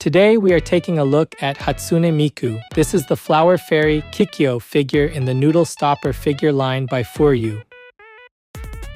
Today we are taking a look at Hatsune Miku. This is the flower fairy Kikyo figure in the Noodle Stopper figure line by FuRyu.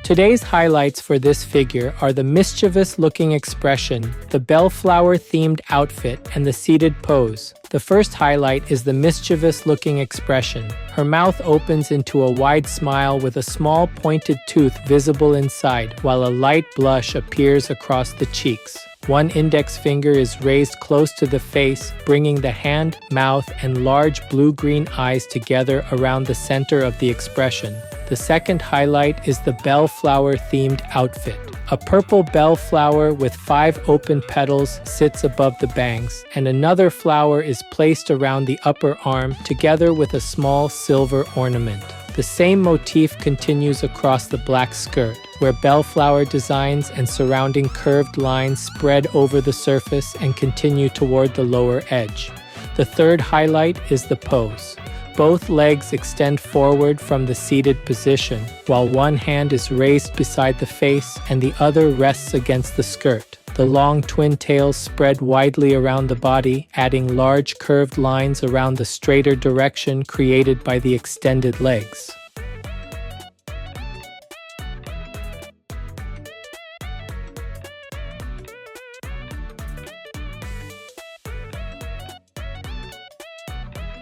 Today's highlights for this figure are the mischievous-looking expression, the bellflower-themed outfit, and the seated pose. The first highlight is the mischievous-looking expression. Her mouth opens into a wide smile with a small pointed tooth visible inside, while a light blush appears across the cheeks. One index finger is raised close to the face, bringing the hand, mouth, and large blue-green eyes together around the center of the expression. The second highlight is the bellflower-themed outfit. A purple bellflower with 5 open petals sits above the bangs, and another flower is placed around the upper arm together with a small silver ornament. The same motif continues across the black skirt, where bellflower designs and surrounding curved lines spread over the surface and continue toward the lower edge. The third highlight is the pose. Both legs extend forward from the seated position, while one hand is raised beside the face and the other rests against the skirt. The long twin tails spread widely around the body, adding large curved lines around the straighter direction created by the extended legs.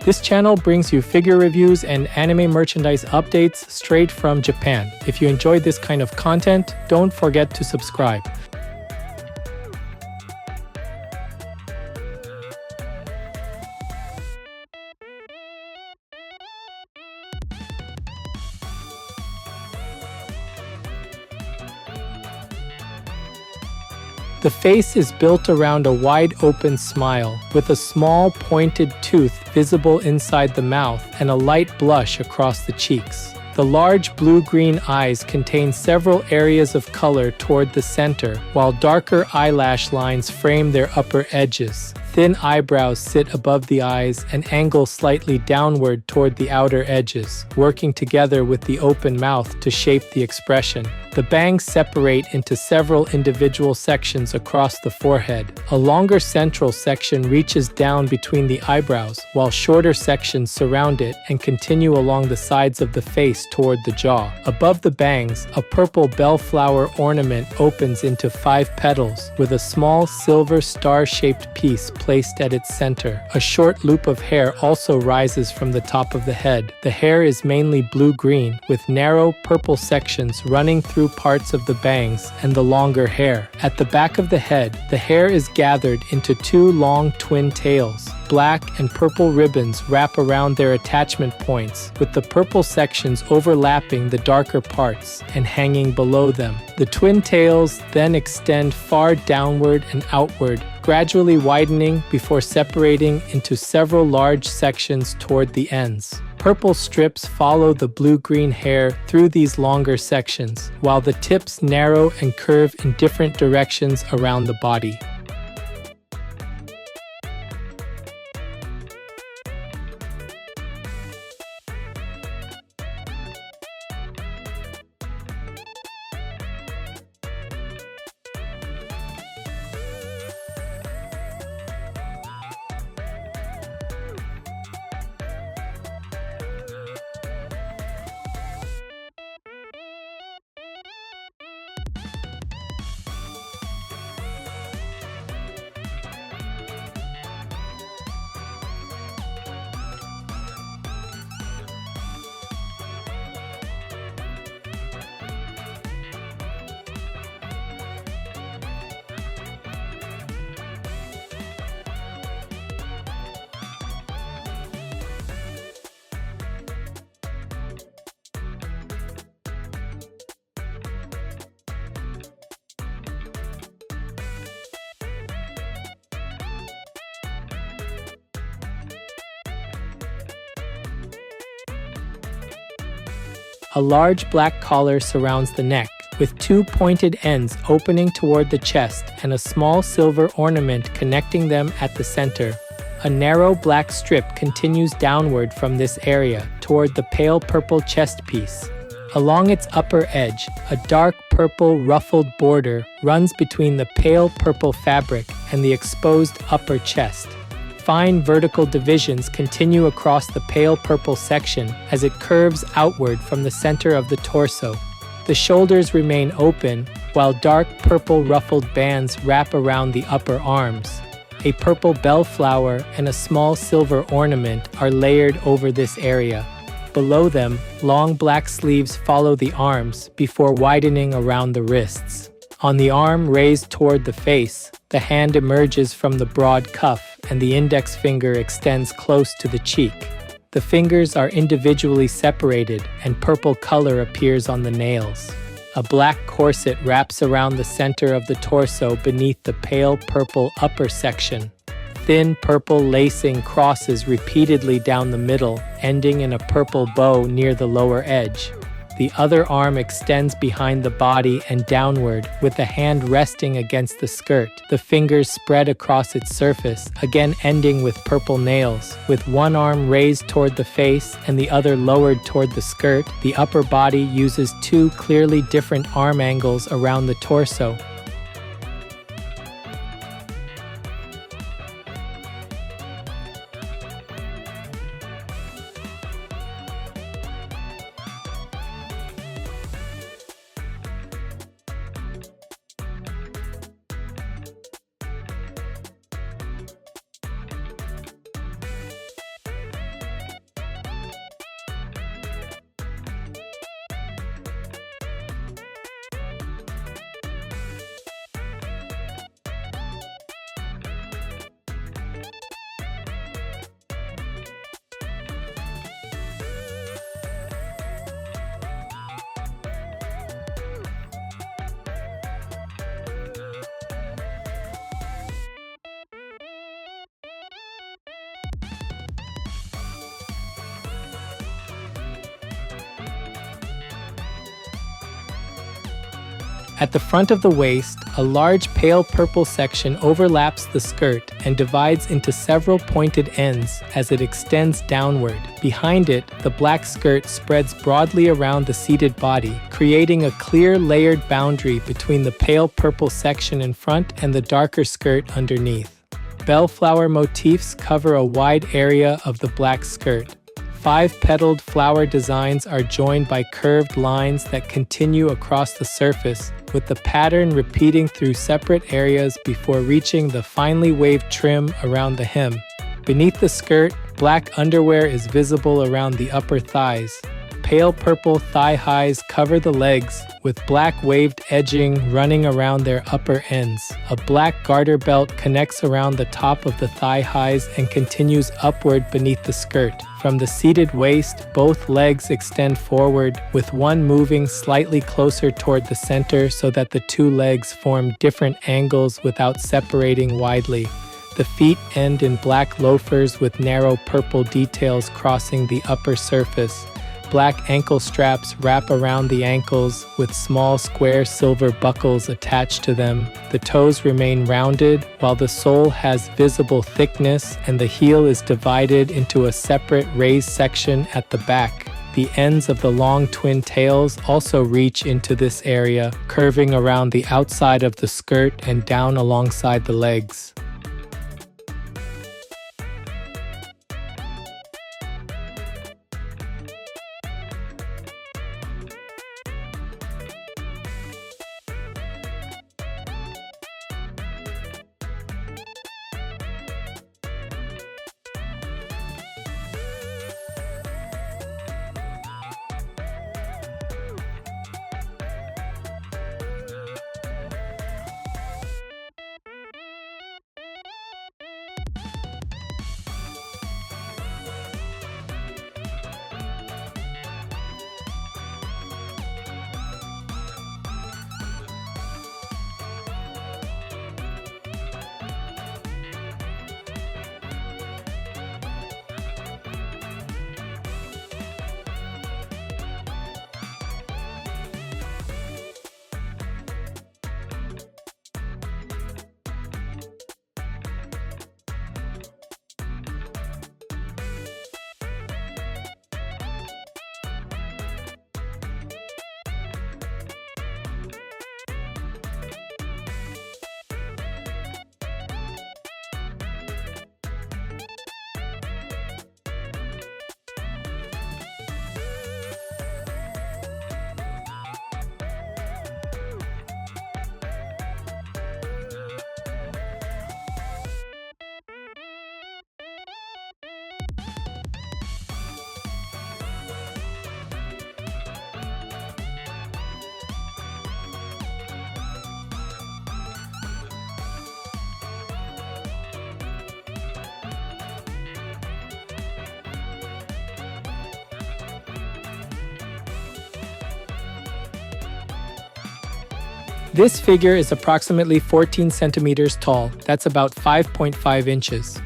This channel brings you figure reviews and anime merchandise updates straight from Japan. If you enjoyed this kind of content, don't forget to subscribe. The face is built around a wide open smile, with a small pointed tooth visible inside the mouth and a light blush across the cheeks. The large blue-green eyes contain several areas of color toward the center, while darker eyelash lines frame their upper edges. Thin eyebrows sit above the eyes and angle slightly downward toward the outer edges, working together with the open mouth to shape the expression. The bangs separate into several individual sections across the forehead. A longer central section reaches down between the eyebrows, while shorter sections surround it and continue along the sides of the face toward the jaw. Above the bangs, a purple bellflower ornament opens into 5 petals, with a small silver star-shaped piece placed at its center. A short loop of hair also rises from the top of the head. The hair is mainly blue-green, with narrow purple sections running through parts of the bangs and the longer hair. At the back of the head, the hair is gathered into 2 long twin tails. Black and purple ribbons wrap around their attachment points, with the purple sections overlapping the darker parts and hanging below them. The twin tails then extend far downward and outward, gradually widening before separating into several large sections toward the ends. Purple strips follow the blue-green hair through these longer sections, while the tips narrow and curve in different directions around the body. A large black collar surrounds the neck, with 2 pointed ends opening toward the chest and a small silver ornament connecting them at the center. A narrow black strip continues downward from this area toward the pale purple chest piece. Along its upper edge, a dark purple ruffled border runs between the pale purple fabric and the exposed upper chest. Fine vertical divisions continue across the pale purple section as it curves outward from the center of the torso. The shoulders remain open, while dark purple ruffled bands wrap around the upper arms. A purple bellflower and a small silver ornament are layered over this area. Below them, long black sleeves follow the arms before widening around the wrists. On the arm raised toward the face, the hand emerges from the broad cuff and the index finger extends close to the cheek. The fingers are individually separated and purple color appears on the nails. A black corset wraps around the center of the torso beneath the pale purple upper section. Thin purple lacing crosses repeatedly down the middle, ending in a purple bow near the lower edge. The other arm extends behind the body and downward, with the hand resting against the skirt. The fingers spread across its surface, again ending with purple nails. With one arm raised toward the face and the other lowered toward the skirt, the upper body uses two clearly different arm angles around the torso. At the front of the waist, a large pale purple section overlaps the skirt and divides into several pointed ends as it extends downward. Behind it, the black skirt spreads broadly around the seated body, creating a clear layered boundary between the pale purple section in front and the darker skirt underneath. Bellflower motifs cover a wide area of the black skirt. 5-petaled flower designs are joined by curved lines that continue across the surface, with the pattern repeating through separate areas before reaching the finely waved trim around the hem. Beneath the skirt, black underwear is visible around the upper thighs. Pale purple thigh highs cover the legs, with black waved edging running around their upper ends. A black garter belt connects around the top of the thigh highs and continues upward beneath the skirt. From the seated waist, both legs extend forward, with one moving slightly closer toward the center so that the two legs form different angles without separating widely. The feet end in black loafers with narrow purple details crossing the upper surface. Black ankle straps wrap around the ankles with small square silver buckles attached to them. The toes remain rounded while the sole has visible thickness and the heel is divided into a separate raised section at the back. The ends of the long twin tails also reach into this area, curving around the outside of the skirt and down alongside the legs. This figure is approximately 14 centimeters tall. That's about 5.5 inches.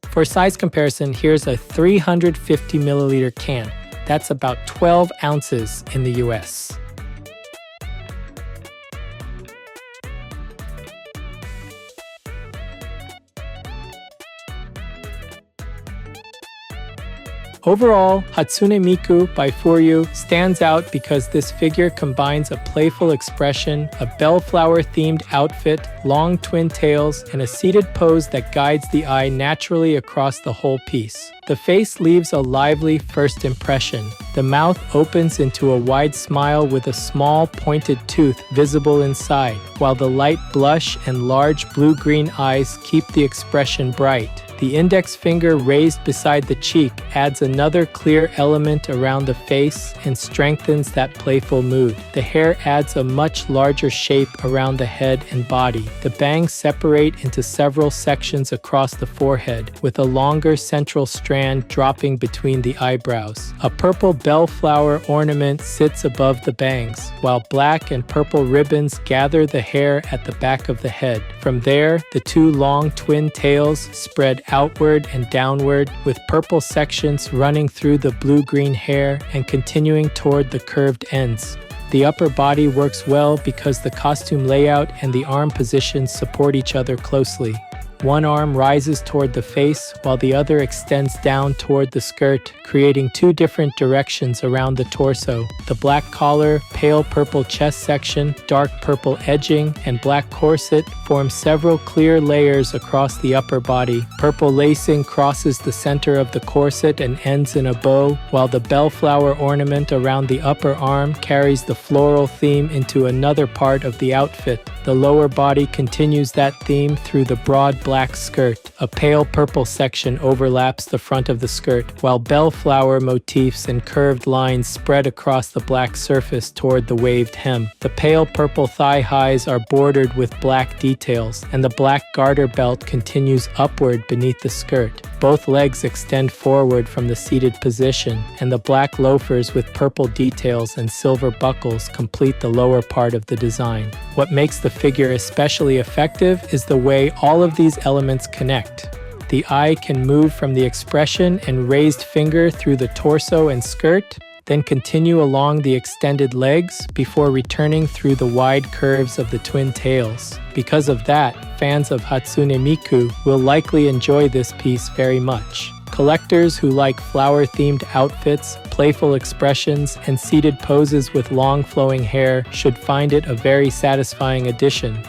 For size comparison, here's a 350 milliliter can. That's about 12 ounces in the US. Overall, Hatsune Miku by FuRyu stands out because this figure combines a playful expression, a bellflower-themed outfit, long twin tails, and a seated pose that guides the eye naturally across the whole piece. The face leaves a lively first impression. The mouth opens into a wide smile with a small pointed tooth visible inside, while the light blush and large blue-green eyes keep the expression bright. The index finger raised beside the cheek adds another clear element around the face and strengthens that playful mood. The hair adds a much larger shape around the head and body. The bangs separate into several sections across the forehead, with a longer central strand dropping between the eyebrows. A purple bellflower ornament sits above the bangs, while black and purple ribbons gather the hair at the back of the head. From there, the two long twin tails spread outward and downward, with purple sections running through the blue-green hair and continuing toward the curved ends. The upper body works well because the costume layout and the arm positions support each other closely. One arm rises toward the face, while the other extends down toward the skirt, creating two different directions around the torso. The black collar, pale purple chest section, dark purple edging, and black corset form several clear layers across the upper body. Purple lacing crosses the center of the corset and ends in a bow, while the bellflower ornament around the upper arm carries the floral theme into another part of the outfit. The lower body continues that theme through the broad black skirt. A pale purple section overlaps the front of the skirt, while bellflower motifs and curved lines spread across the black surface toward the waved hem. The pale purple thigh highs are bordered with black details, and the black garter belt continues upward beneath the skirt. Both legs extend forward from the seated position, and the black loafers with purple details and silver buckles complete the lower part of the design. What makes the figure especially effective is the way all of these elements connect. The eye can move from the expression and raised finger through the torso and skirt, then continue along the extended legs before returning through the wide curves of the twin tails. Because of that, fans of Hatsune Miku will likely enjoy this piece very much. Collectors who like flower-themed outfits, playful expressions, and seated poses with long flowing hair should find it a very satisfying addition.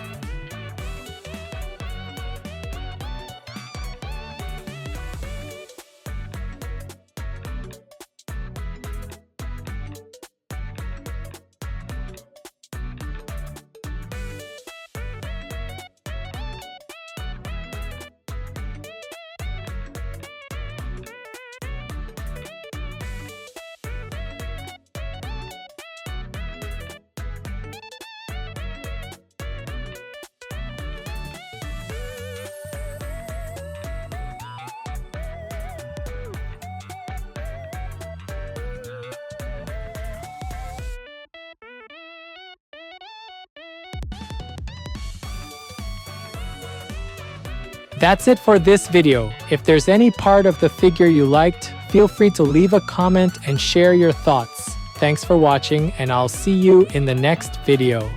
That's it for this video. If there's any part of the figure you liked, feel free to leave a comment and share your thoughts. Thanks for watching, and I'll see you in the next video.